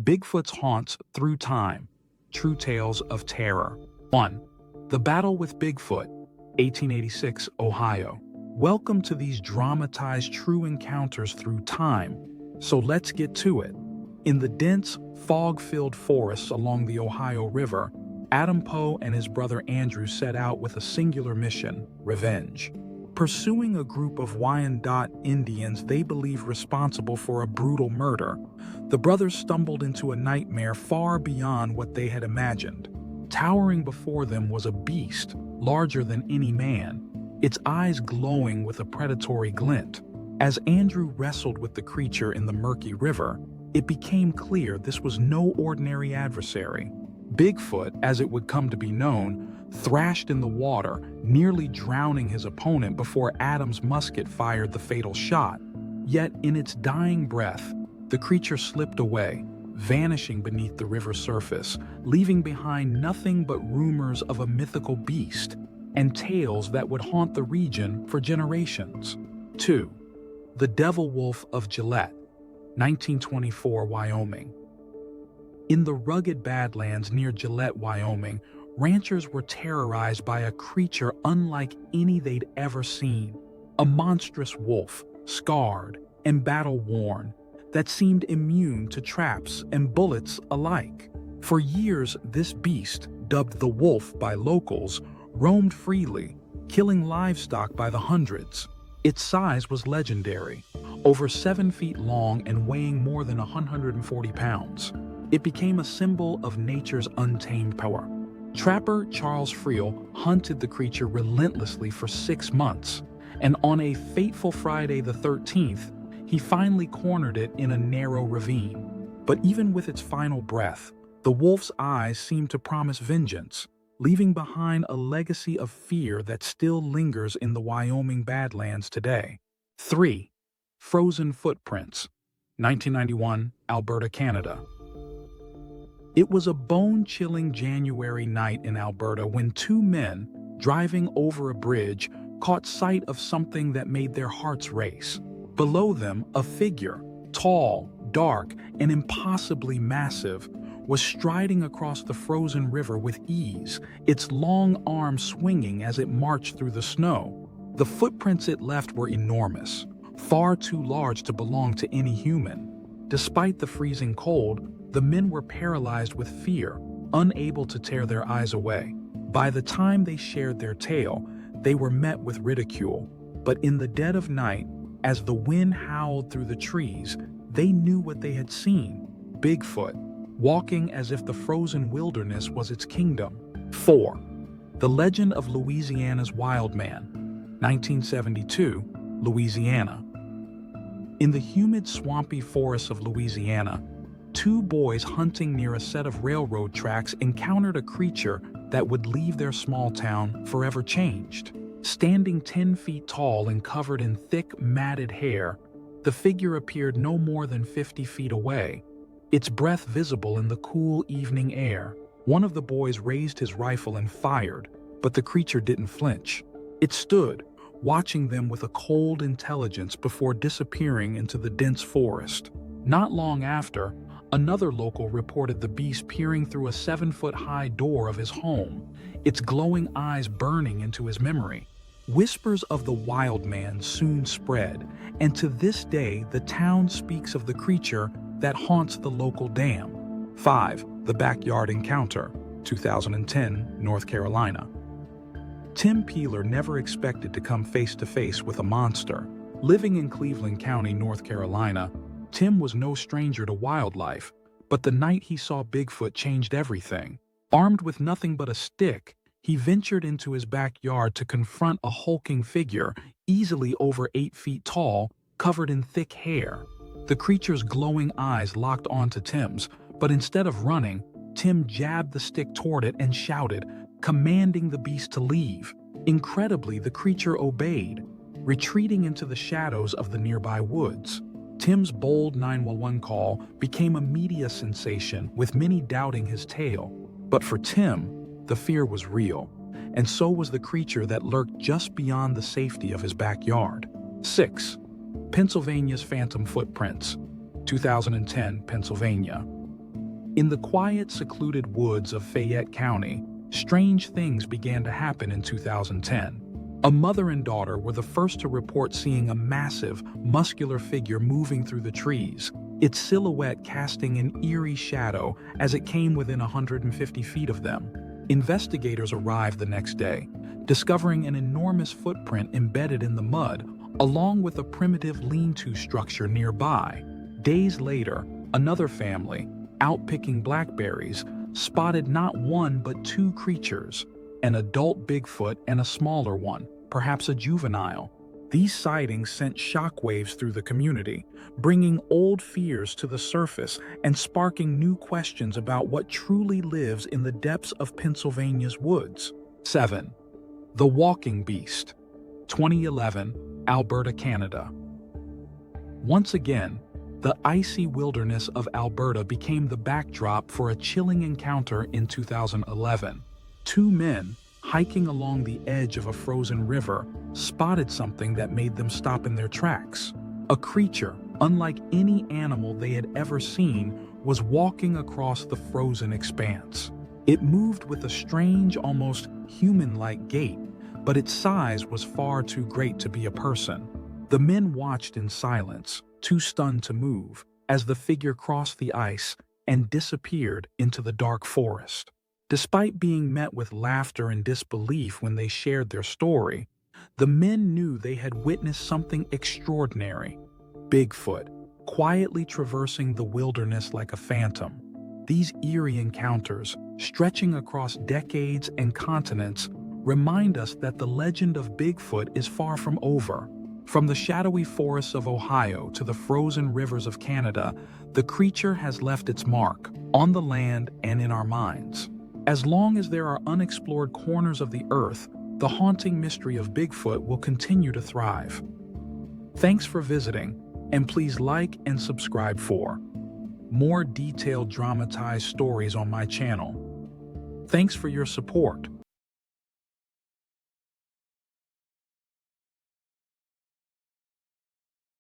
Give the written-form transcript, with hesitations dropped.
Bigfoot's Haunts Through Time, True Tales of Terror. 1. The Battle with Bigfoot, 1886, Ohio. Welcome to these dramatized true encounters through time. So let's get to it. In the dense, fog-filled forests along the Ohio River, Adam Poe and his brother Andrew set out with a singular mission: revenge. Pursuing a group of Wyandot Indians they believe responsible for a brutal murder, the brothers stumbled into a nightmare far beyond what they had imagined. Towering before them was a beast, larger than any man, its eyes glowing with a predatory glint. As Andrew wrestled with the creature in the murky river, it became clear this was no ordinary adversary. Bigfoot, as it would come to be known, thrashed in the water, nearly drowning his opponent before Adam's musket fired the fatal shot. Yet, in its dying breath, the creature slipped away, vanishing beneath the river's surface, leaving behind nothing but rumors of a mythical beast and tales that would haunt the region for generations. 2. The Devil Wolf of Gillette, 1924, Wyoming. In the rugged Badlands near Gillette, Wyoming, ranchers were terrorized by a creature unlike any they'd ever seen. A monstrous wolf, scarred and battle-worn, that seemed immune to traps and bullets alike. For years, this beast, dubbed the Wolf by locals, roamed freely, killing livestock by the hundreds. Its size was legendary, over 7 feet long and weighing more than 140 pounds. It became a symbol of nature's untamed power. Trapper Charles Friel hunted the creature relentlessly for 6 months, and on a fateful Friday the 13th, he finally cornered it in a narrow ravine. But even with its final breath, the wolf's eyes seemed to promise vengeance, leaving behind a legacy of fear that still lingers in the Wyoming Badlands today. 3. Frozen Footprints, 1991, Alberta, Canada. It was a bone-chilling January night in Alberta when 2 men, driving over a bridge, caught sight of something that made their hearts race. Below them, a figure, tall, dark, and impossibly massive, was striding across the frozen river with ease, its long arms swinging as it marched through the snow. The footprints it left were enormous, far too large to belong to any human. Despite the freezing cold, the men were paralyzed with fear, unable to tear their eyes away. By the time they shared their tale, they were met with ridicule. But in the dead of night, as the wind howled through the trees, they knew what they had seen: Bigfoot, walking as if the frozen wilderness was its kingdom. 4. The Legend of Louisiana's Wild Man, 1972, Louisiana. In the humid, swampy forests of Louisiana, 2 boys hunting near a set of railroad tracks encountered a creature that would leave their small town forever changed. Standing 10 feet tall and covered in thick, matted hair, the figure appeared no more than 50 feet away, its breath visible in the cool evening air. One of the boys raised his rifle and fired, but the creature didn't flinch. It stood, watching them with a cold intelligence before disappearing into the dense forest. Not long after, another local reported the beast peering through a 7-foot-high door of his home, its glowing eyes burning into his memory. Whispers of the wild man soon spread, and to this day the town speaks of the creature that haunts the local dam. 5. The Backyard Encounter, 2010, North Carolina. Tim Peeler never expected to come face-to-face with a monster. Living in Cleveland County, North Carolina, Tim was no stranger to wildlife, but the night he saw Bigfoot changed everything. Armed with nothing but a stick, he ventured into his backyard to confront a hulking figure, easily over 8 feet tall, covered in thick hair. The creature's glowing eyes locked onto Tim's, but instead of running, Tim jabbed the stick toward it and shouted, commanding the beast to leave. Incredibly, the creature obeyed, retreating into the shadows of the nearby woods. Tim's bold 911 call became a media sensation, with many doubting his tale. But for Tim, the fear was real, and so was the creature that lurked just beyond the safety of his backyard. 6. Pennsylvania's Phantom Footprints, 2010, Pennsylvania. In the quiet, secluded woods of Fayette County, strange things began to happen in 2010. A mother and daughter were the first to report seeing a massive, muscular figure moving through the trees, its silhouette casting an eerie shadow as it came within 150 feet of them. Investigators arrived the next day, discovering an enormous footprint embedded in the mud, along with a primitive lean-to structure nearby. Days later, another family, out picking blackberries, spotted not one but two creatures, an adult Bigfoot and a smaller one, perhaps a juvenile. These sightings sent shockwaves through the community, bringing old fears to the surface and sparking new questions about what truly lives in the depths of Pennsylvania's woods. 7. The Walking Beast, 2011, Alberta, Canada. Once again, the icy wilderness of Alberta became the backdrop for a chilling encounter in 2011. Two men, hiking along the edge of a frozen river, spotted something that made them stop in their tracks. A creature, unlike any animal they had ever seen, was walking across the frozen expanse. It moved with a strange, almost human-like gait, but its size was far too great to be a person. The men watched in silence, too stunned to move, as the figure crossed the ice and disappeared into the dark forest. Despite being met with laughter and disbelief when they shared their story, the men knew they had witnessed something extraordinary. Bigfoot, quietly traversing the wilderness like a phantom. These eerie encounters, stretching across decades and continents, remind us that the legend of Bigfoot is far from over. From the shadowy forests of Ohio to the frozen rivers of Canada, the creature has left its mark, on the land and in our minds. As long as there are unexplored corners of the earth, the haunting mystery of Bigfoot will continue to thrive. Thanks for visiting, and please like and subscribe for more detailed dramatized stories on my channel. Thanks for your support.